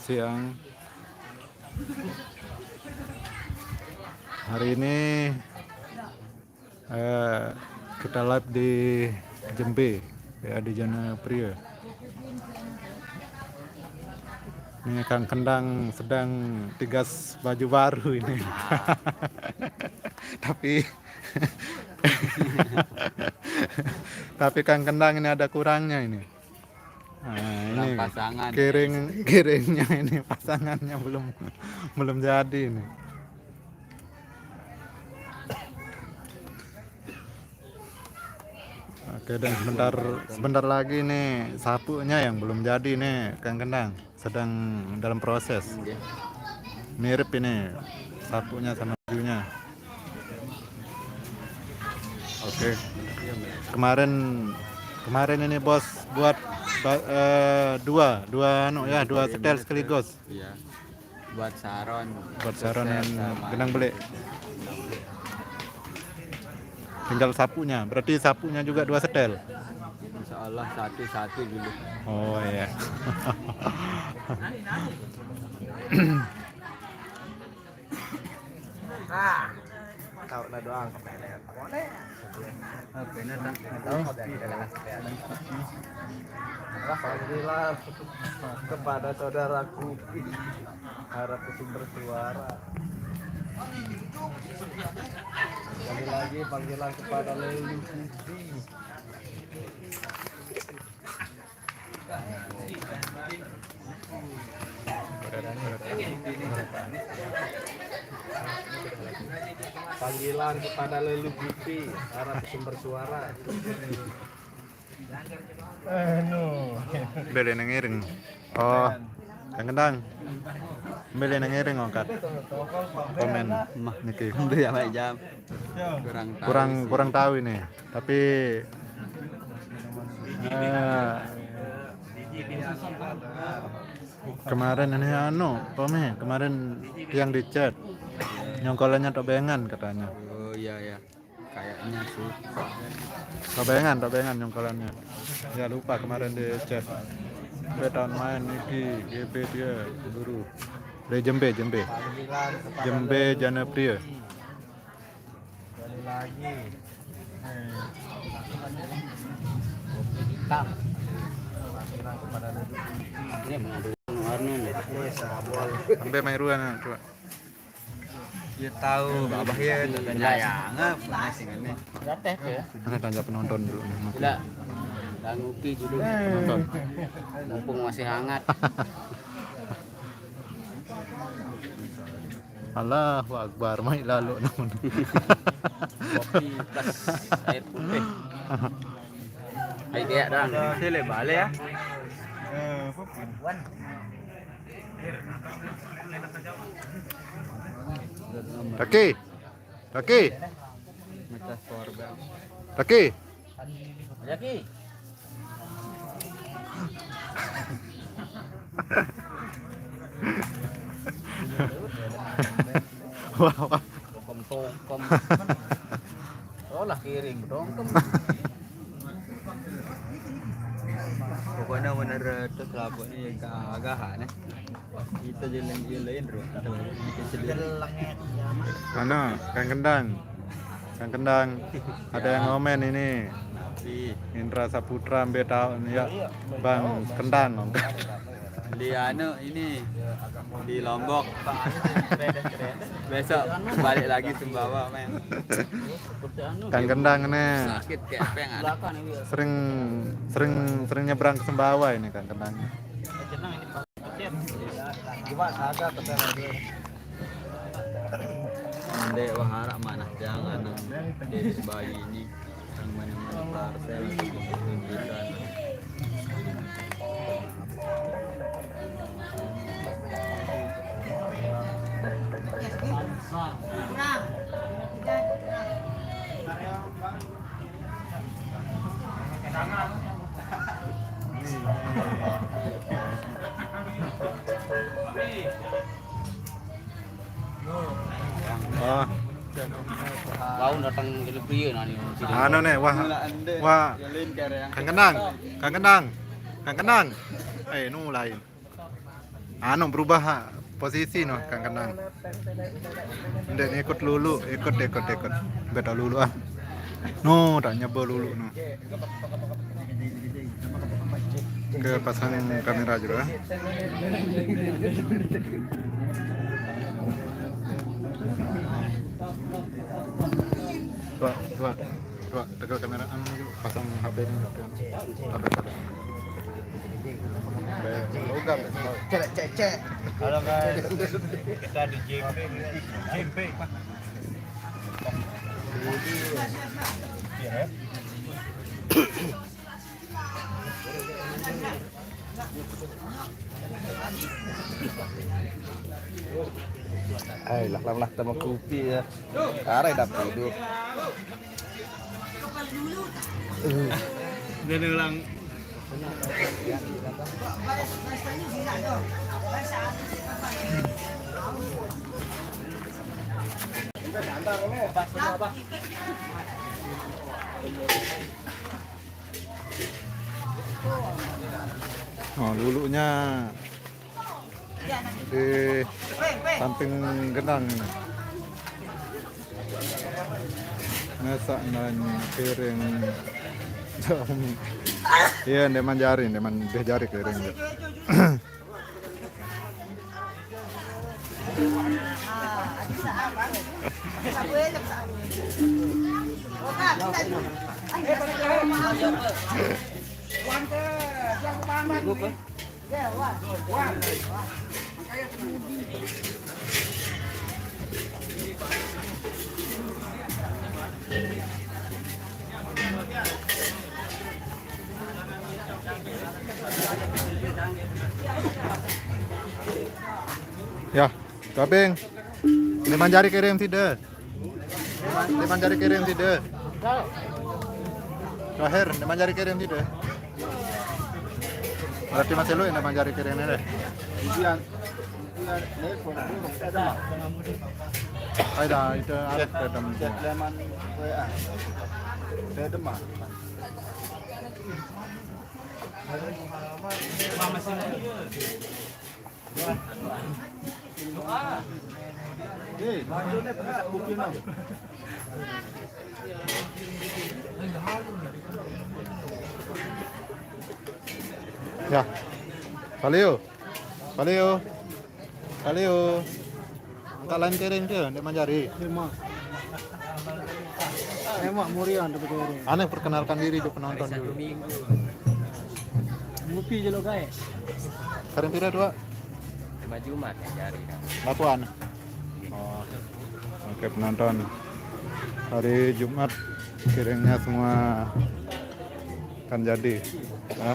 siang. Hari ini kita live di Jembe, ya, di Jana Pria. Ini Kang Kendang sedang tigas baju baru ini. tapi tapi Kang Kendang ini ada kurangnya ini. Nah, ini pasangan kiringnya ini pasangannya belum jadi ini. Oke, dan sebentar lagi nih sapunya yang belum jadi nih Kang Kendang sedang dalam proses. Mirip ini sapunya sama bajunya. Oke. Kemarin ini bos buat dua setel sekaligus. Iya. Buat Saron Dan Genang Belik. Tinggal sapunya. Berarti sapunya juga 2 setel. Insya Allah satu dulu. Oh iya. Tahu lah doang Alhamdulillah kepada saudaraku harap sumber suara. Sekali lagi panggilan kepada Leli Putri. Panggilan kepada Lelu Putri harap sumber suara. Beli nang iring. Oh, Kang Kendang. Beli nang iring angkat. Komen niki. Udah ya Pak Jam. Kurang tahu ini. Tapi kemarin ini kemarin yang di chat nyongkolannya tobengan katanya. Oh iya ya. Kayaknya sih. Tobengan nyongkolannya. Ya lupa kemarin di chat. Tahun main iki GB dia guru. Dari Jembe. Jembe Jana Pria. Sekali lagi. Panggilan kepada Lelu Putri. Ini mengadu warna nih. Sabol. Sampai Mairuan coba. Ya tahu babah ya Layangan panas ini. Gateh ya. Tanya penonton dulu. Gila. Dan ngopi dulu. Penonton. Mumpung masih hangat. Allahu Akbar, mai lalu namun. Kopi plus air putih. Hai dia dong. Sile balik ya. Taki. Macam korban. Taki. Lagi. Wah. Kom. Oh lah kiring dong. Pokoknya bener terus lapor ini agak nih. Kita jalan-jalan bro. Mana Kang Kendang. Ada yang ngomen ini. Indra Saputra ambil tahun ya. Bang Kendang. Di ini di Lombok. Besok balik lagi Sumbawa men. Kang Kendang ini Sakit kayak pengen. sering nyebrang ke Sumbawa ini Kang Kendang. Ndek wahara mana jangan dari bayi ini yang mana-mana parcel tunjukkan. Oh, Kau datang ke lebih nani. anu nih, wah, Kang Kendang. Nu lain. anu berubah posisi no Kang Kenang. Ndek ikut lulu, ikut. Beta lulu ah. No, tak nyoba lulu no. Ke pasang kamera juga. Coba tegal kamera pasang HP ini. Cek. Halo guys. Kita di JMP. Lah sama kopi ya. Arek dapat duduk. Dan ulang. Oh, lulunya di samping Genang. Masak dan piring. Iya, deman jari piring. Ya, Kabeng. Deman jari kirim tidak. Deman jari kirim tidak. Terakhir, deman jari kirim tidak. Berarti masih lu yang deman jari kirimnya deh. Ada itu Arif pedam. Ya, Paleo. Angkat lain kirim dia, dia manjari. Emak murian dapat orang. Aneh perkenalkan diri ke penonton dulu. Ngopi je lo guys. Kirim pira dua? 5 Jumat ya jari. Lapuan. Oh, oke penonton. Hari Jumat kirimnya semua akan jadi. Ya.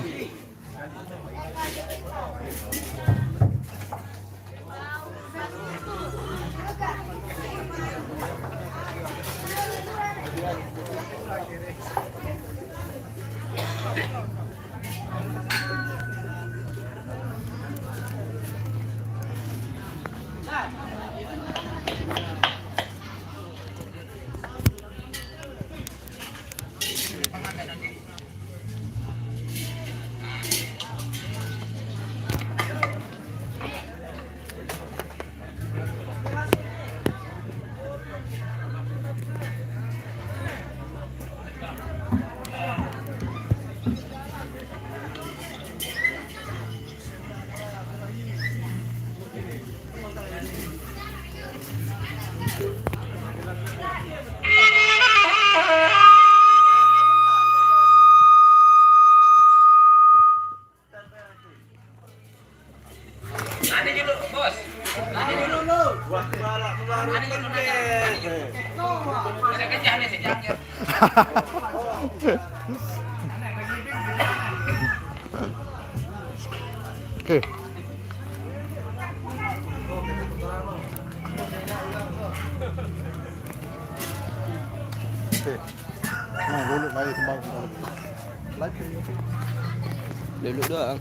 Oke. Oke. Nah, dulu lagi sembang. Dulu doang.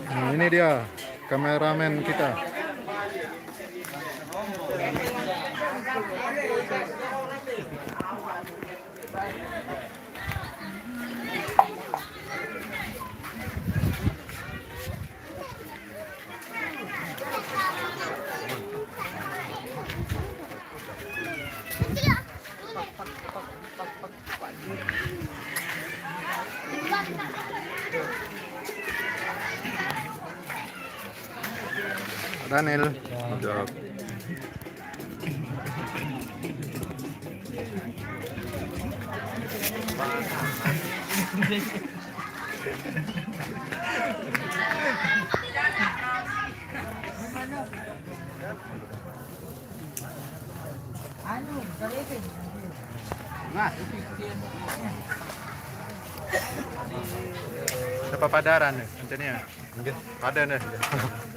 Nah, ini dia kameramen kita. Daniel. Jawab. Siapa Pak Daran nih? Rencanya? Pak Daniel.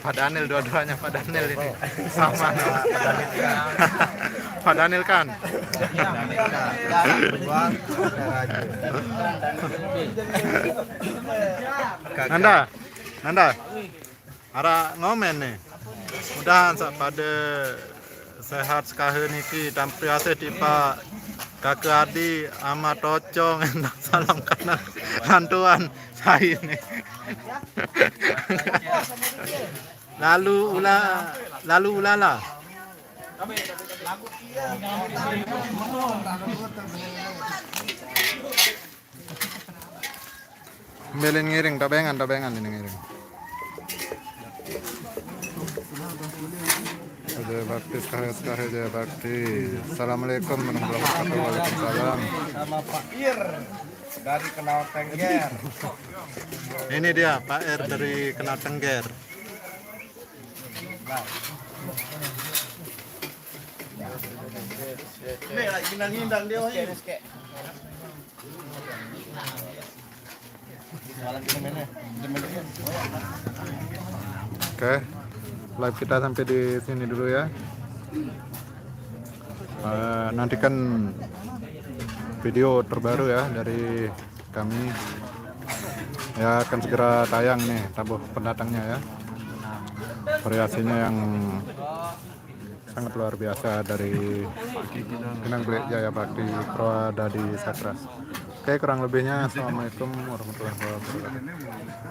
Pak Daniel dua-duanya Pak Daniel ini. Sama. Pak Daniel kan? Nanda. Ara ngomen nih. Mudahan sak pada sehat sekali niki tampil ase di Pak Kakak Adi ama tocong endak salam kenal hantuan saya ini. lalu ulala. Belin ngiring tabengan ini ngiring. Jaya Bakti sekali Jaya Bakti. Assalamualaikum warahmatullahi wabarakatuh. Waalaikumsalam. Sama Pak Ir dari Kenal Tengger. Ini dia Pak Ir dari Kenal Tengger. Ini lagi ngindang dia. Oke, live kita sampai di sini dulu ya. Nantikan video terbaru ya dari kami. Ya akan segera tayang nih tabuh pendatangnya ya. Variasinya yang sangat luar biasa dari Genang Belik Jaya Bakti Purwadadi Sakra. Oke, kurang lebihnya assalamualaikum warahmatullahi wabarakatuh.